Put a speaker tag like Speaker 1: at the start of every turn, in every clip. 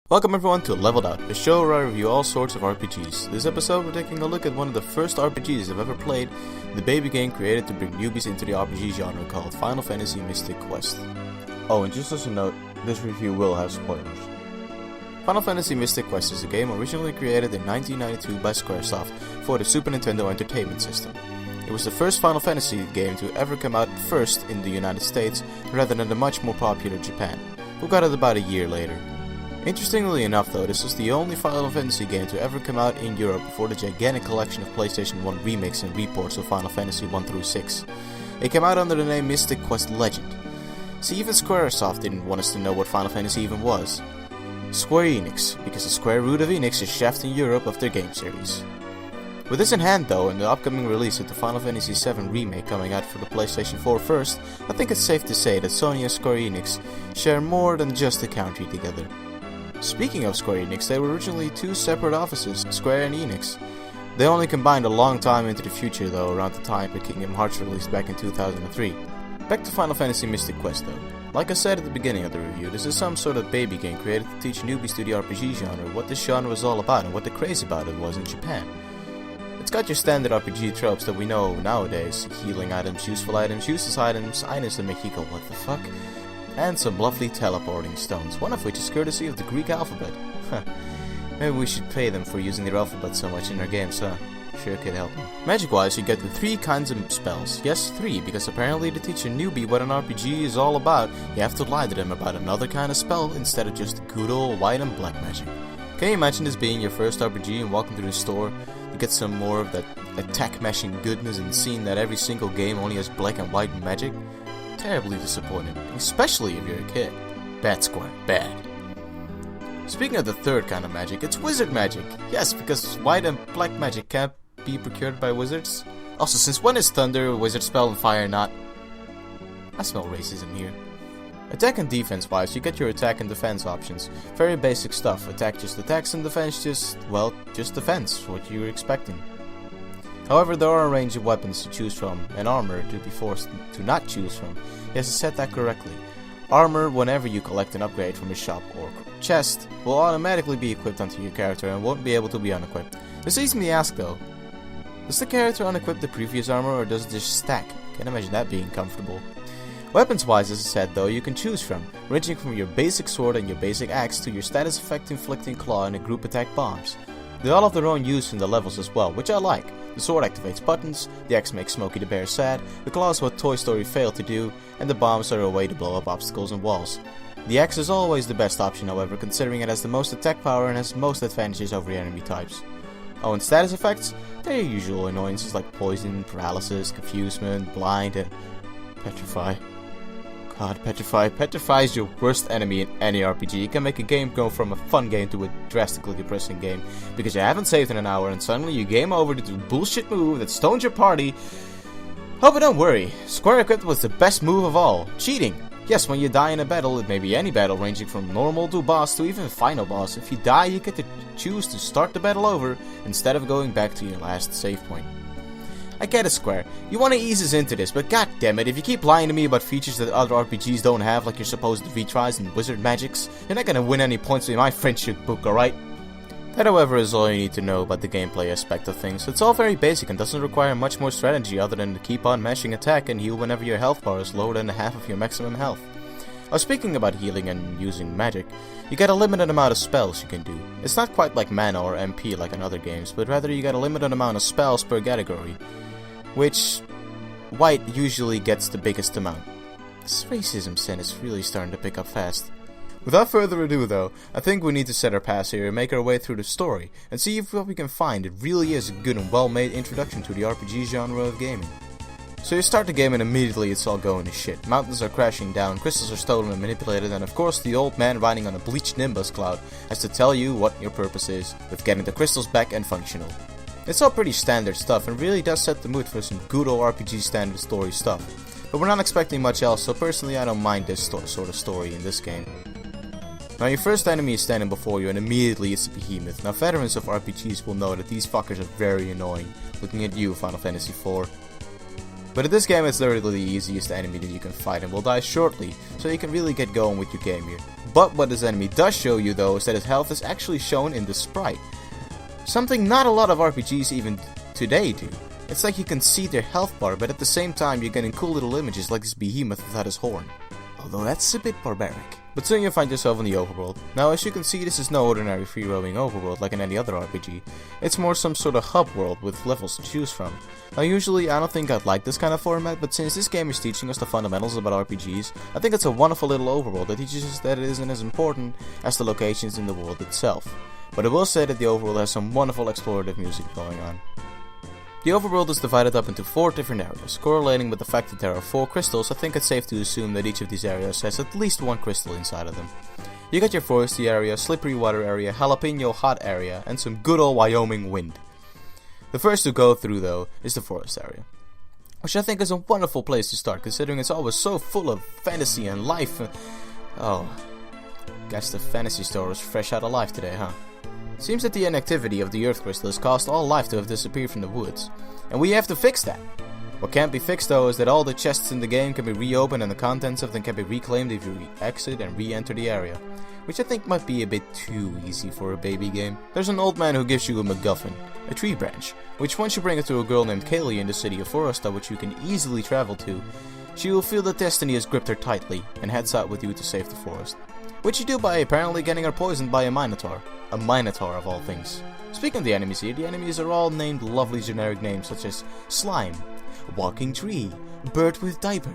Speaker 1: Welcome everyone to Leveled Out, a show where I review all sorts of RPGs. This episode we're taking a look at one of the first RPGs I've ever played, the baby game created to bring newbies into the RPG genre called Final Fantasy Mystic Quest. Oh, and just as a note, this review will have spoilers. Final Fantasy Mystic Quest is a game originally created in 1992 by Squaresoft for the Super Nintendo Entertainment System. It was the first Final Fantasy game to ever come out first in the United States rather than the much more popular Japan, who got it about a year later. Interestingly enough though, this was the only Final Fantasy game to ever come out in Europe before the gigantic collection of PlayStation 1 remakes and reports of Final Fantasy 1 through 6. It came out under the name Mystic Quest Legend. See, even Squaresoft didn't want us to know what Final Fantasy even was. Square Enix, because the square root of Enix is chef in Europe of their game series. With this in hand though, and the upcoming release of the Final Fantasy 7 remake coming out for the PlayStation 4 first, I think it's safe to say that Sony and Square Enix share more than just a country together. Speaking of Square Enix, they were originally two separate offices, Square and Enix. They only combined a long time into the future though, around the time of Kingdom Hearts released back in 2003. Back to Final Fantasy Mystic Quest though. Like I said at the beginning of the review, this is some sort of baby game created to teach newbies to the RPG genre what this genre was all about and what the craze about it was in Japan. It's got your standard RPG tropes that we know nowadays: healing items, useful items, useless items, Ines and Mexico, what the fuck? And some lovely teleporting stones, one of which is courtesy of the Greek alphabet. Maybe we should pay them for using their alphabet so much in our games, huh? Sure could help me. Magic-wise, you get the 3 kinds of spells. Yes, 3, because apparently to teach a newbie what an RPG is all about, you have to lie to them about another kind of spell instead of just good old white and black magic. Can you imagine this being your first RPG and walking through the store to get some more of that attack mashing goodness and seeing that every single game only has black and white magic? Terribly disappointing, especially if you're a kid. Bad Square, bad. Speaking of the third kind of magic, it's wizard magic. Yes, because white and black magic can't be procured by wizards. Also, since when is thunder a wizard spell and fire not? I smell racism here. Attack and defense wise, you get your attack and defense options. Very basic stuff. Attack just attacks and defense just defense, what you're expecting. However, there are a range of weapons to choose from, and armor to be forced to not choose from. Yes, I said that correctly. Armor, whenever you collect an upgrade from a shop or chest, will automatically be equipped onto your character and won't be able to be unequipped. This leads me to ask though, does the character unequip the previous armor or does it just stack? Can't imagine that being comfortable. Weapons wise, as I said though, you can choose from, ranging from your basic sword and your basic axe to your status effect inflicting claw and a group attack bombs. They all have their own use in the levels as well, which I like. The sword activates buttons, the axe makes Smokey the Bear sad, the claw is what Toy Story failed to do, and the bombs are a way to blow up obstacles and walls. The axe is always the best option however, considering it has the most attack power and has most advantages over enemy types. Oh, and status effects? They're your usual annoyances like poison, paralysis, confusement, blind, and petrify. God, Petrify is your worst enemy in any RPG. It can make a game go from a fun game to a drastically depressing game, because you haven't saved in an hour and suddenly you game over to do a bullshit move that stones your party. Oh, but don't worry, Square Equipped was the best move of all. Cheating. Yes, when you die in a battle, it may be any battle ranging from normal to boss to even final boss. If you die, you get to choose to start the battle over instead of going back to your last save point. I get it, Square. You want to ease us into this, but goddammit, if you keep lying to me about features that other RPGs don't have, like your supposed retries and wizard magics, you're not gonna win any points in my friendship book, alright? That, however, is all you need to know about the gameplay aspect of things. It's all very basic and doesn't require much more strategy other than to keep on mashing attack and heal whenever your health bar is lower than half of your maximum health. Speaking about healing and using magic, you get a limited amount of spells you can do. It's not quite like mana or MP like in other games, but rather you get a limited amount of spells per category, which white usually gets the biggest amount. This racism sin is really starting to pick up fast. Without further ado though, I think we need to set our pass here and make our way through the story, and see if what we can find it really is a good and well-made introduction to the RPG genre of gaming. So you start the game and immediately it's all going to shit. Mountains are crashing down, crystals are stolen and manipulated, and of course the old man riding on a bleached nimbus cloud has to tell you what your purpose is with getting the crystals back and functional. It's all pretty standard stuff and really does set the mood for some good old RPG standard story stuff. But we're not expecting much else, so personally I don't mind this sort of story in this game. Now your first enemy is standing before you and immediately it's a behemoth. Now veterans of RPGs will know that these fuckers are very annoying, looking at you, Final Fantasy IV. But in this game it's literally the easiest enemy that you can fight and will die shortly, so you can really get going with your game here. But what this enemy does show you though is that his health is actually shown in the sprite. Something not a lot of RPGs even today do. It's like you can see their health bar, but at the same time you're getting cool little images like this behemoth without his horn. Although that's a bit barbaric. But soon you'll find yourself in the overworld. Now as you can see, this is no ordinary free roaming overworld like in any other RPG. It's more some sort of hub world with levels to choose from. Now usually I don't think I'd like this kind of format, but since this game is teaching us the fundamentals about RPGs, I think it's a wonderful little overworld that teaches us that it isn't as important as the locations in the world itself. But I will say that the overworld has some wonderful explorative music going on. The overworld is divided up into 4 different areas. Correlating with the fact that there are 4 crystals, I think it's safe to assume that each of these areas has at least 1 crystal inside of them. You got your foresty area, slippery water area, jalapeno hot area, and some good old Wyoming wind. The first to go through though is the forest area, which I think is a wonderful place to start considering it's always so full of fantasy and life. Oh, guess the fantasy store was fresh out of life today, huh? Seems that the inactivity of the earth crystal has caused all life to have disappeared from the woods, and we have to fix that. What can't be fixed though is that all the chests in the game can be reopened and the contents of them can be reclaimed if you exit and re-enter the area, which I think might be a bit too easy for a baby game. There's an old man who gives you a MacGuffin, a tree branch, which once you bring it to a girl named Gale in the city of Foresta, which you can easily travel to, she will feel that destiny has gripped her tightly and heads out with you to save the forest. Which you do by apparently getting her poisoned by a minotaur. A minotaur of all things. Speaking of the enemies here, the enemies are all named lovely generic names such as Slime, Walking Tree, Bird with Diaper,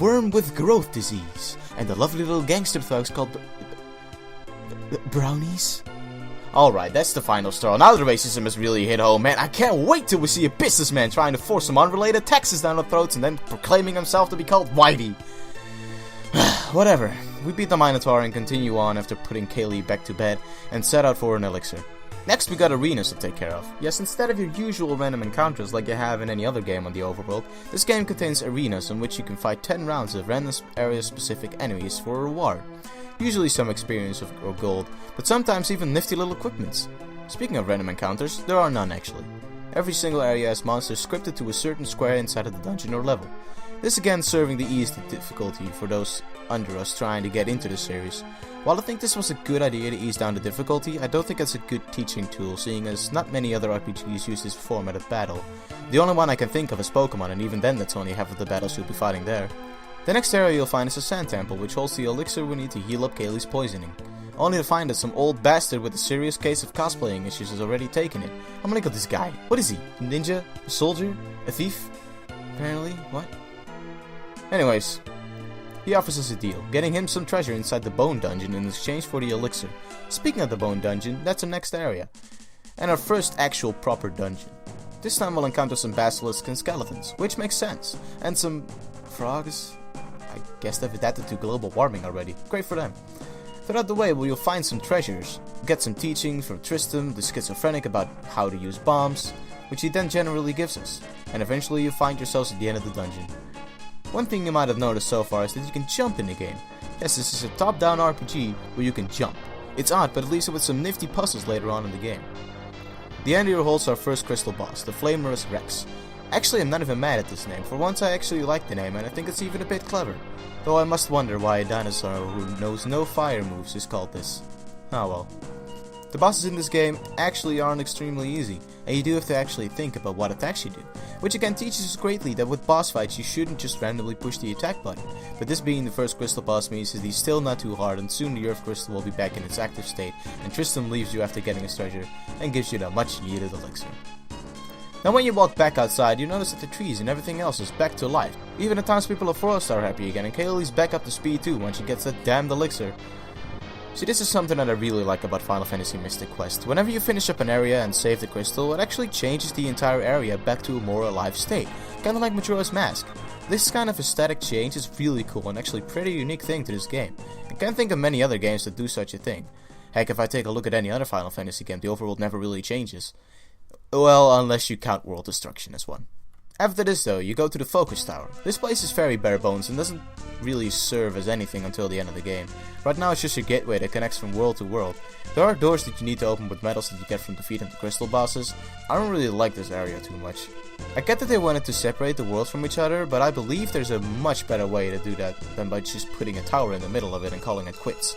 Speaker 1: Worm with Growth Disease, and the lovely little gangster thugs called Brownies? Alright, that's the final straw. Now the racism has really hit home, man. I can't wait till we see a businessman trying to force some unrelated taxes down our throats and then proclaiming himself to be called Whitey. Whatever. We beat the Minotaur and continue on after putting Kaylee back to bed and set out for an elixir. Next we got arenas to take care of. Yes, instead of your usual random encounters like you have in any other game on the overworld, this game contains arenas in which you can fight 10 rounds of random area specific enemies for a reward. Usually some experience or gold, but sometimes even nifty little equipments. Speaking of random encounters, there are none actually. Every single area has monsters scripted to a certain square inside of the dungeon or level. This again serving to ease the difficulty for those under us trying to get into the series. While I think this was a good idea to ease down the difficulty, I don't think it's a good teaching tool, seeing as not many other RPGs use this format of battle. The only one I can think of is Pokemon, and even then that's only half of the battles you'll be fighting there. The next area you'll find is a sand temple, which holds the elixir we need to heal up Kaylee's poisoning. Only to find that some old bastard with a serious case of cosplaying issues has already taken it. I'm gonna look at this guy. What is he? A ninja? A soldier? A thief? Apparently. What? Anyways, he offers us a deal, getting him some treasure inside the Bone Dungeon in exchange for the elixir. Speaking of the Bone Dungeon, that's our next area, and our first actual proper dungeon. This time we'll encounter some basilisks and skeletons, which makes sense, and some frogs. I guess they've adapted to global warming already, great for them. Throughout the way you'll find some treasures, get some teachings from Tristan, the schizophrenic, about how to use bombs, which he then generally gives us, and eventually you'll find yourselves at the end of the dungeon. One thing you might have noticed so far is that you can jump in the game. Yes, this is a top-down RPG where you can jump. It's odd, but it leaves it with some nifty puzzles later on in the game. The end here holds our first crystal boss, the Flamerous Rex. Actually, I'm not even mad at this name. For once I actually like the name, and I think it's even a bit clever. Though I must wonder why a dinosaur who knows no fire moves is called this. Oh well. The bosses in this game actually aren't extremely easy, and you do have to actually think about what attacks you do, which again teaches us greatly that with boss fights you shouldn't just randomly push the attack button, but this being the first crystal boss means that he's still not too hard, and soon the earth crystal will be back in its active state, and Tristan leaves you after getting his treasure, and gives you the much needed elixir. Now when you walk back outside, you notice that the trees and everything else is back to life. Even the townspeople of Forest are happy again, and Kaylee's back up to speed too when she gets that damned elixir. See, this is something that I really like about Final Fantasy Mystic Quest. Whenever you finish up an area and save the crystal, it actually changes the entire area back to a more alive state, kinda like Majora's Mask. This kind of aesthetic change is really cool and actually pretty unique thing to this game. I can't think of many other games that do such a thing. Heck, if I take a look at any other Final Fantasy game, the overworld never really changes. Well, unless you count World Destruction as one. After this though, you go to the focus tower. This place is very bare bones and doesn't really serve as anything until the end of the game. Right now it's just a gateway that connects from world to world. There are doors that you need to open with medals that you get from defeating the crystal bosses. I don't really like this area too much. I get that they wanted to separate the worlds from each other, but I believe there's a much better way to do that than by just putting a tower in the middle of it and calling it quits.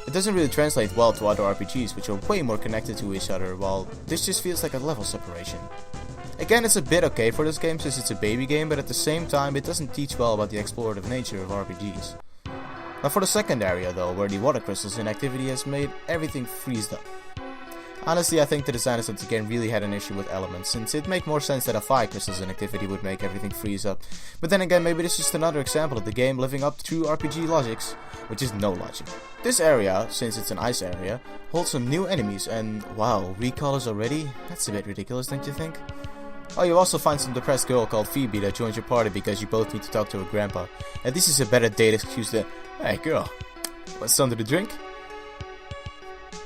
Speaker 1: It doesn't really translate well to other RPGs, which are way more connected to each other, while this just feels like a level separation. Again, it's a bit okay for this game since it's a baby game, but at the same time it doesn't teach well about the explorative nature of RPGs. Now for the second area though, where the water crystals inactivity has made everything freeze up. Honestly, I think the designers of the game really had an issue with elements, since it'd make more sense that a fire crystal's inactivity would make everything freeze up. But then again, maybe this is just another example of the game living up to RPG logics, which is no logic. This area, since it's an ice area, holds some new enemies, and wow, recolors already? That's a bit ridiculous, don't you think? Oh, you also find some depressed girl called Phoebe that joins your party because you both need to talk to her grandpa. And this is a better date excuse than, hey girl, want something to drink?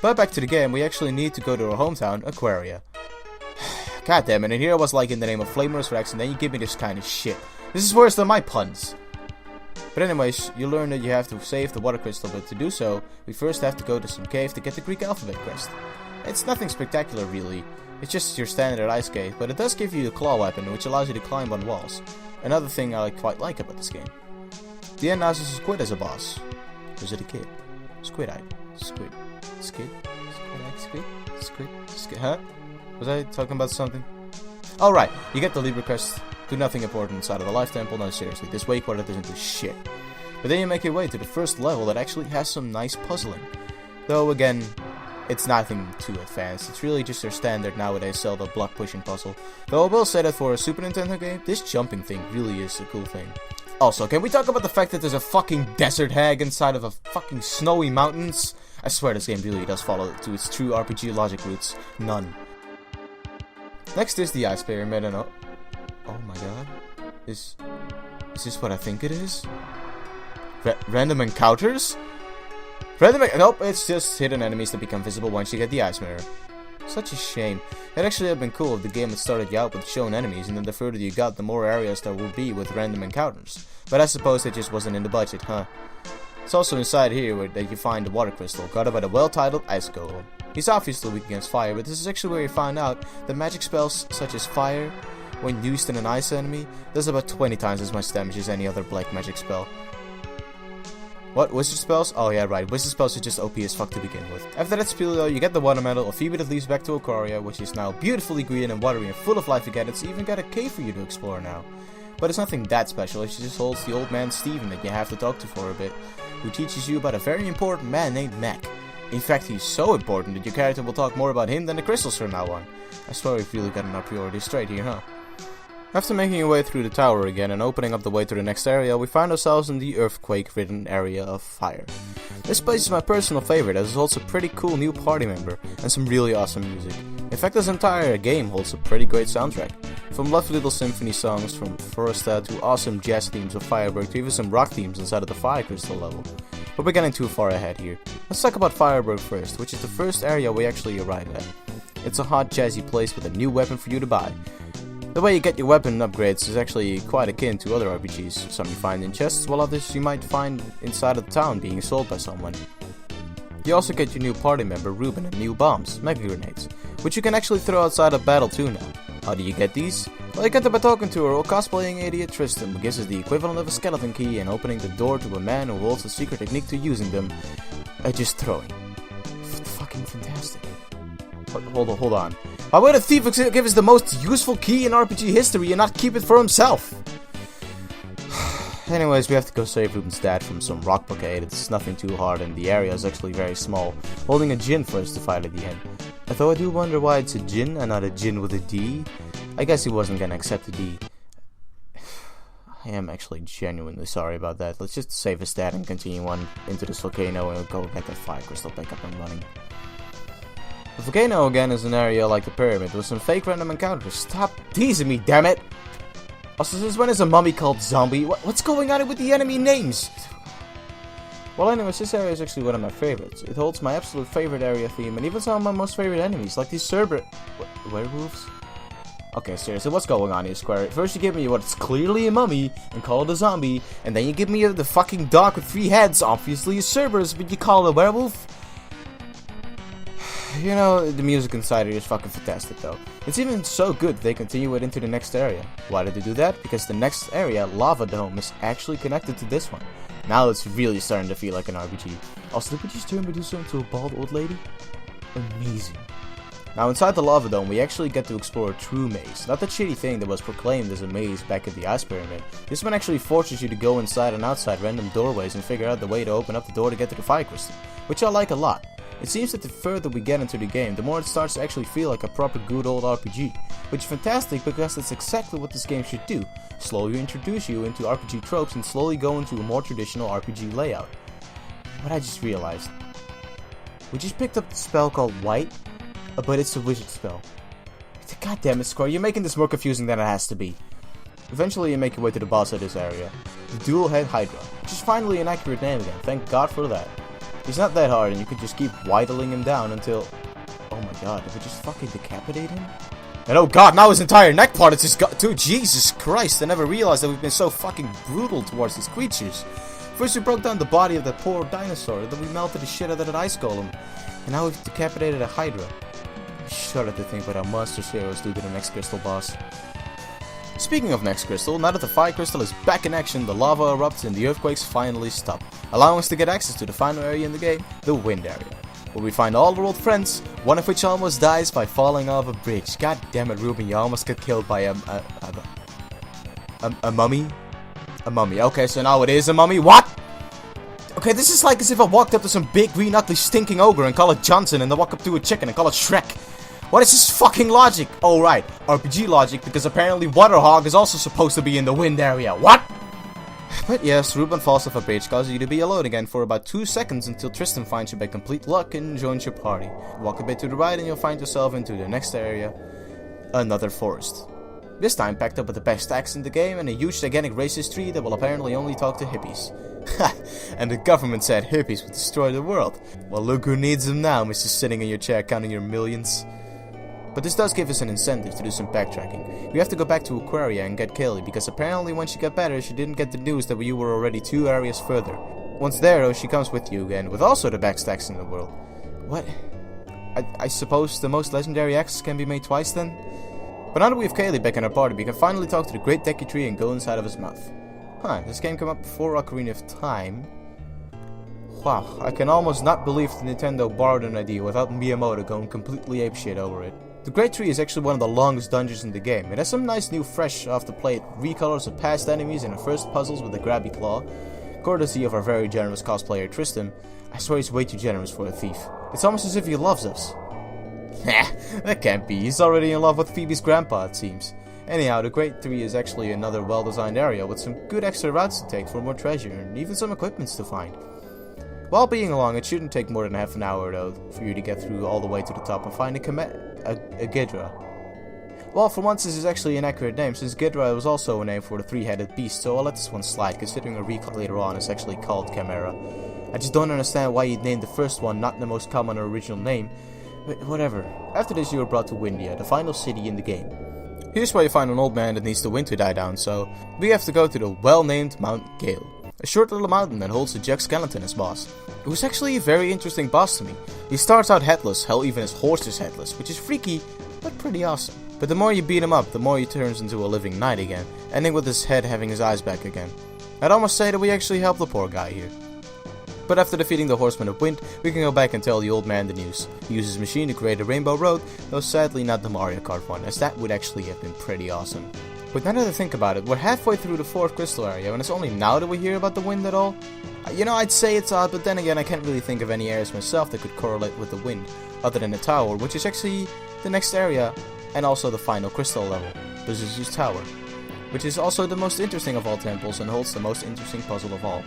Speaker 1: But back to the game, we actually need to go to our hometown, Aquaria. God damn it, and here I was like in the name of Flamer's Rex and then you give me this kind of shit. This is worse than my puns. But anyways, you learn that you have to save the water crystal, but to do so, we first have to go to some cave to get the Greek alphabet crest. It's nothing spectacular really, it's just your standard ice cave, but it does give you a claw weapon which allows you to climb on walls. Another thing I quite like about this game. The end now is a squid as a boss. Or is it a kid? Squid-eyed. Squid. Skid? Squid? Huh? Was I talking about something? Alright, you get the Libra crest. Do nothing important inside of the Life Temple. No, seriously, this way quarter doesn't do shit. But then you make your way to the first level that actually has some nice puzzling. Though again, it's nothing too advanced. It's really just your standard nowadays Zelda block pushing puzzle. Though I will say that for a Super Nintendo game, this jumping thing really is a cool thing. Also, can we talk about the fact that there's a fucking desert hag inside of a fucking snowy mountains? I swear this game really does follow to its true RPG logic roots. None. Next is the Ice Pyramid and oh my god. Is this what I think it is? Random encounters? Nope, it's just hidden enemies that become visible once you get the Ice Mirror. Such a shame. It'd actually have been cool if the game had started you out with shown enemies and then the further you got, the more areas there would be with random encounters. But I suppose it just wasn't in the budget, huh? It's also inside here that you find the water crystal, guarded by the well-titled Ice Golem. He's obviously weak against fire, but this is actually where you find out that magic spells such as fire, when used in an ice enemy, does about 20 times as much damage as any other black magic spell. What? Wizard spells? Oh yeah, right. Wizard spells are just OP as fuck to begin with. After that spiel though, you get the water medal, a Phoebe that leads back to Aquaria, which is now beautifully green and watery and full of life again. It's even got a cave for you to explore now. But it's nothing that special, she just holds the old man Steven that you have to talk to for a bit, who teaches you about a very important man named Mac. In fact, he's so important that your character will talk more about him than the crystals from now on. I swear we've really gotten our priorities straight here, huh? After making our way through the tower again and opening up the way to the next area, we find ourselves in the earthquake-ridden area of fire. This place is my personal favorite as it's also a pretty cool new party member and some really awesome music. In fact, this entire game holds a pretty great soundtrack. From lovely little symphony songs from Foresta to awesome jazz themes of Firebird to even some rock themes inside of the Fire Crystal level. But we're getting too far ahead here. Let's talk about Firebird first, which is the first area we actually arrive at. It's a hot jazzy place with a new weapon for you to buy. The way you get your weapon upgrades is actually quite akin to other RPGs. Some you find in chests, while others you might find inside of the town being sold by someone. You also get your new party member Ruben and new bombs, mega grenades, which you can actually throw outside of battle too now. How do you get these? Well, you get them by talking to her or cosplaying idiot Tristan, who gives us the equivalent of a skeleton key and opening the door to a man who holds a secret technique to using them. Just throwing. Fucking fantastic. Hold on. Why would a thief give us the most useful key in RPG history and not keep it for himself? Anyways, we have to go save Ruben's dad from some rock blockade. It's nothing too hard and the area is actually very small, holding a djinn for us to fight at the end. Although I do wonder why it's a djinn and not a djinn with a D. I guess he wasn't gonna accept a D. I am actually genuinely sorry about that. Let's just save his dad and continue on into this volcano and we'll go get that fire crystal back up and running. The volcano again is an area like the pyramid with some fake random encounters. Stop teasing me, damn it! Also, since when is a mummy called zombie? What's going on with the enemy names? Well, anyways, this area is actually one of my favorites. It holds my absolute favorite area theme and even some of my most favorite enemies, like these werewolves. Okay, seriously, what's going on here, Square? First you give me what's clearly a mummy and call it a zombie, and then you give me the fucking dog with 3 heads, obviously a Cerberus, but you call it a werewolf? You know, the music inside here is fucking fantastic though. It's even so good they continue it into the next area. Why did they do that? Because the next area, Lava Dome, is actually connected to this one. Now it's really starting to feel like an RPG. Also, did we just turn Medusa into a bald old lady? Amazing. Now inside the Lava Dome, we actually get to explore a true maze. Not that shitty thing that was proclaimed as a maze back at the Ice Pyramid. This one actually forces you to go inside and outside random doorways and figure out the way to open up the door to get to the Fire Crystal, which I like a lot. It seems that the further we get into the game, the more it starts to actually feel like a proper good old RPG, which is fantastic because that's exactly what this game should do. Slowly introduce you into RPG tropes and slowly go into a more traditional RPG layout. But I just realized, we just picked up the spell called White, but it's a wizard spell. God damn it, Square, you're making this more confusing than it has to be. Eventually you make your way to the boss of this area, the Dual Head Hydra, which is finally an accurate name again, thank God for that. He's not that hard and you could just keep whittling him down until... Oh my god, did we just fucking decapitate him? And oh god, now his entire neck part is just got... Dude, Jesus Christ, I never realized that we've been so fucking brutal towards these creatures. First we broke down the body of that poor dinosaur, then we melted the shit out of that ice golem. And now we've decapitated a Hydra. Shudder to think about how monsters heroes do to the next crystal boss. Speaking of next crystal, now that the Fire Crystal is back in action, the lava erupts and the earthquakes finally stop, allowing us to get access to the final area in the game, the Wind area, where we find all our old friends, one of which almost dies by falling off a bridge. God damn it, Ruben, you almost got killed by a mummy? A mummy. Okay, so now it is a mummy. What? Okay, this is like as if I walked up to some big green ugly stinking ogre and call it Johnson, and then walk up to a chicken and call it Shrek. What is this fucking logic? Oh right, RPG logic, because apparently Waterhog is also supposed to be in the Wind area. What? But yes, Ruben falls off a bridge, causing you to be alone again for about 2 seconds until Tristan finds you by complete luck and joins your party. Walk a bit to the right and you'll find yourself into the next area, another forest. This time packed up with the best stacks in the game and a huge gigantic racist tree that will apparently only talk to hippies. Ha! And the government said hippies would destroy the world. Well, look who needs them now, Mr. Sitting in your chair counting your millions. But this does give us an incentive to do some backtracking. We have to go back to Aquaria and get Gale, because apparently when she got better, she didn't get the news that you were already 2 areas further. Once there, though, she comes with you again, with also the best stacks in the world. What? I suppose the most legendary axes can be made twice then? But now that we have Gale back in our party, we can finally talk to the Great Deku Tree and go inside of his mouth. Huh, this game came up before Ocarina of Time. Wow, I can almost not believe that Nintendo borrowed an idea without Miyamoto going completely apeshit over it. The Great Tree is actually one of the longest dungeons in the game. It has some nice new fresh off the plate recolors of past enemies and our first puzzles with the Grabby Claw. Courtesy of our very generous cosplayer Tristan. I swear he's way too generous for a thief. It's almost as if he loves us. Nah, that can't be. He's already in love with Phoebe's grandpa, it seems. Anyhow, the Great Tree is actually another well-designed area with some good extra routes to take for more treasure and even some equipments to find. While being along, it shouldn't take more than half an hour though for you to get through all the way to the top and find a Ghidra. Well, for once this is actually an accurate name, since Ghidra was also a name for the 3-headed beast, so I'll let this one slide, considering a recall later on is actually called Chimera. I just don't understand why you'd name the first one not the most common or original name, but whatever. After this you are brought to Windia, the final city in the game. Here's where you find an old man that needs the wind to die down, so we have to go to the well-named Mount Gale. A short little mountain that holds a Jack Skeleton as boss. It was actually a very interesting boss to me. He starts out headless, hell even his horse is headless, which is freaky, but pretty awesome. But the more you beat him up, the more he turns into a living knight again, ending with his head having his eyes back again. I'd almost say that we actually helped the poor guy here. But after defeating the Horseman of Wind, we can go back and tell the old man the news. He uses his machine to create a rainbow road, though sadly not the Mario Kart one, as that would actually have been pretty awesome. But now that I think about it, we're halfway through the 4th crystal area, and it's only now that we hear about the wind at all? You know, I'd say it's odd, but then again, I can't really think of any areas myself that could correlate with the wind, other than the tower, which is actually the next area, and also the final crystal level, the Zuzu's Tower, which is also the most interesting of all temples and holds the most interesting puzzle of all.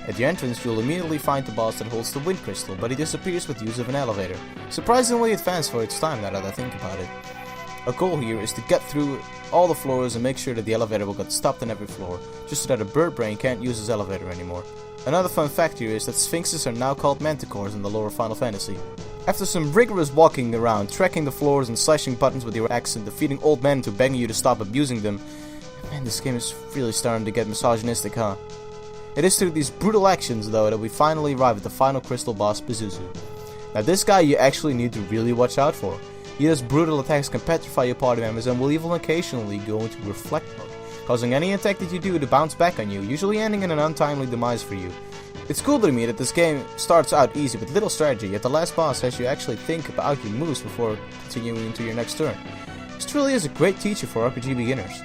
Speaker 1: At the entrance, you'll immediately find the boss that holds the wind crystal, but he disappears with use of an elevator. Surprisingly advanced for its time, now that I think about it. Our goal here is to get through all the floors and make sure that the elevator will get stopped on every floor, just so that a bird brain can't use his elevator anymore. Another fun fact here is that sphinxes are now called manticores in the lore of Final Fantasy. After some rigorous walking around, trekking the floors and slashing buttons with your axe and defeating old men into begging you to stop abusing them, man, this game is really starting to get misogynistic, huh? It is through these brutal actions, though, that we finally arrive at the final crystal boss, Pazuzu. Now this guy you actually need to really watch out for. He does brutal attacks can petrify your party members and will even occasionally go into reflect mode, causing any attack that you do to bounce back on you, usually ending in an untimely demise for you. It's cool to me that this game starts out easy with little strategy, yet the last boss has you actually think about your moves before continuing into your next turn. This truly is a great teacher for RPG beginners.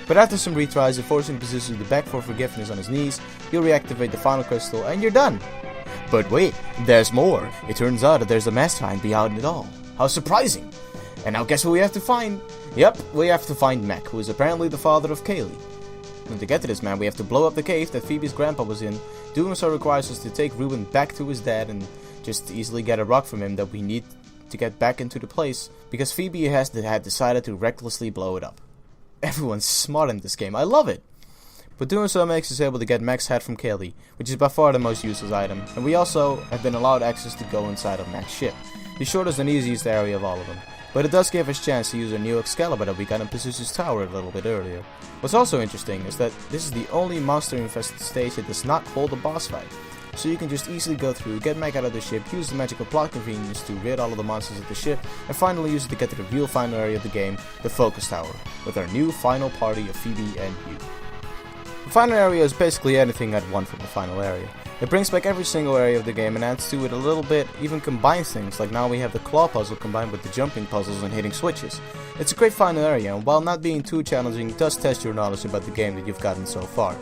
Speaker 1: But after some retries and forcing Pazuzu to beg for forgiveness on his knees, you'll reactivate the final crystal and you're done. But wait, there's more. It turns out that there's a mastermind beyond it all. How surprising! And now guess who we have to find? Yep, we have to find Mac, who is apparently the father of Gale. And to get to this man, we have to blow up the cave that Phoebe's grandpa was in. Doing so requires us to take Ruben back to his dad and just easily get a rock from him that we need to get back into the place, because Phoebe had decided to recklessly blow it up. Everyone's smart in this game, I love it! But doing so makes us able to get Mac's head from Gale, which is by far the most useless item, and we also have been allowed access to go inside of Mac's ship, the shortest and easiest area of all of them. But it does give us a chance to use our new Excalibur that we got in Pazuzu's tower a little bit earlier. What's also interesting is that this is the only monster-infested stage that does not hold a boss fight. So you can just easily go through, get Mac out of the ship, use the magical plot convenience to rid all of the monsters of the ship, and finally use it to get to the real final area of the game, the Focus Tower, with our new final party of Phoebe and you. The final area is basically anything I'd want from the final area. It brings back every single area of the game and adds to it a little bit, even combines things, like now we have the claw puzzle combined with the jumping puzzles and hitting switches. It's a great final area, and while not being too challenging, it does test your knowledge about the game that you've gotten so far.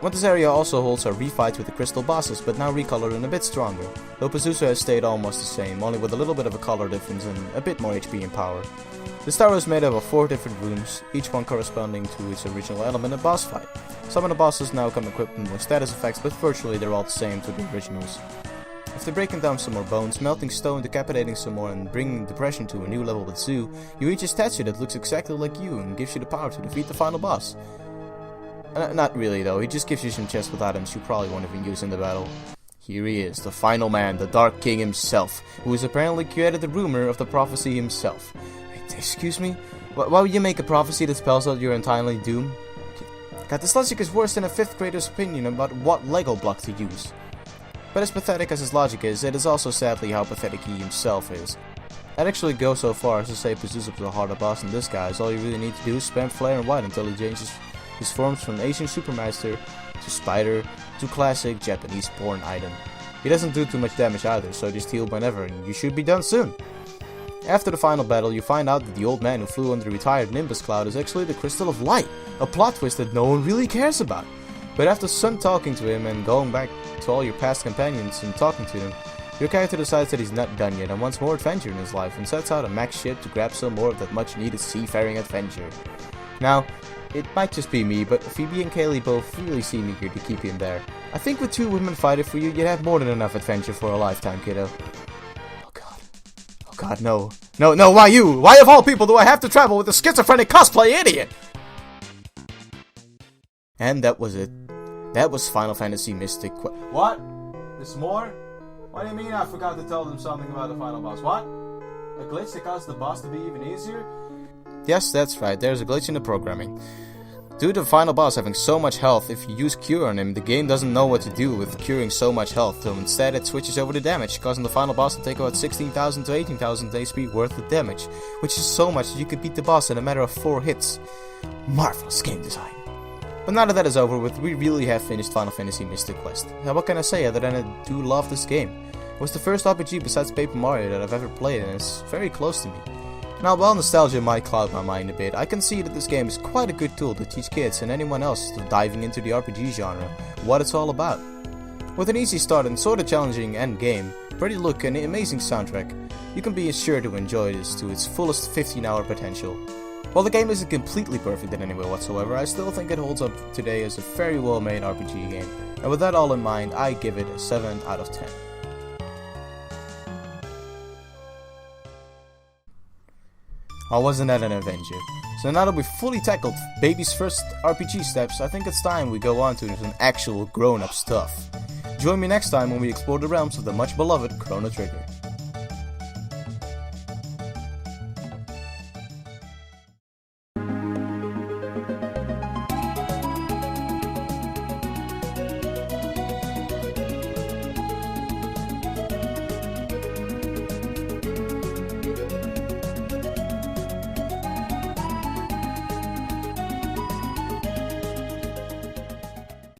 Speaker 1: This area also holds our refights with the crystal bosses, but now recolored and a bit stronger, though Pazuzu has stayed almost the same, only with a little bit of a color difference and a bit more HP and power. This tower is made up of 4 different rooms, each one corresponding to its original element and boss fight. Some of the bosses now come equipped with more status effects, but virtually they're all the same to the originals. After breaking down some more bones, melting stone, decapitating some more, and bringing depression to a new level with Zoo, you reach a statue that looks exactly like you and gives you the power to defeat the final boss. Not really though, he just gives you some chests with items you probably won't even use in the battle. Here he is, the final man, the Dark King himself, who has apparently created the rumor of the prophecy himself. Excuse me? Why would you make a prophecy that spells out your untimely doom? God, this logic is worse than a 5th grader's opinion about what Lego block to use. But as pathetic as his logic is, it is also sadly how pathetic he himself is. I'd actually go so far as to say Pazuzu is a harder boss than this guy, as all you really need to do is spam Flare and White until he changes his forms from Asian Supermaster to Spider to classic Japanese-born item. He doesn't do too much damage either, so just heal whenever and you should be done soon. After the final battle, you find out that the old man who flew on the retired Nimbus cloud is actually the Crystal of Light, a plot twist that no one really cares about. But after some talking to him and going back to all your past companions and talking to them, your character decides that he's not done yet and wants more adventure in his life and sets out a Mac ship to grab some more of that much needed seafaring adventure. Now, it might just be me, but Phoebe and Gale both really seem eager to keep him there. I think with 2 women fighting for you, you'd have more than enough adventure for a lifetime, kiddo. Oh god, no. No, why you? Why of all people do I have to travel with a schizophrenic cosplay idiot? And that was it. That was Final Fantasy Mystic Quest. What? There's more? What do you mean I forgot to tell them something about the final boss? What? A glitch that caused the boss to be even easier? Yes, that's right, there's a glitch in the programming. Due to the final boss having so much health, if you use Cure on him, the game doesn't know what to do with curing so much health, so instead it switches over to damage, causing the final boss to take about 16,000 to 18,000 HP worth of damage, which is so much that you could beat the boss in a matter of 4 hits. Marvelous game design. But now that that is over with, we really have finished Final Fantasy Mystic Quest. Now what can I say other than I do love this game? It was the first RPG besides Paper Mario that I've ever played, and it's very close to me. Now, while nostalgia might cloud my mind a bit, I can see that this game is quite a good tool to teach kids and anyone else diving into the RPG genre what it's all about. With an easy start and sort of challenging end game, pretty look and amazing soundtrack, you can be sure to enjoy this to its fullest 15-hour potential. While the game isn't completely perfect in any way whatsoever, I still think it holds up today as a very well made RPG game, and with that all in mind, I give it a 7 out of 10. Oh, wasn't that an adventure? So now that we've fully tackled baby's first RPG steps, I think it's time we go on to some actual grown-up stuff. Join me next time when we explore the realms of the much beloved Chrono Trigger.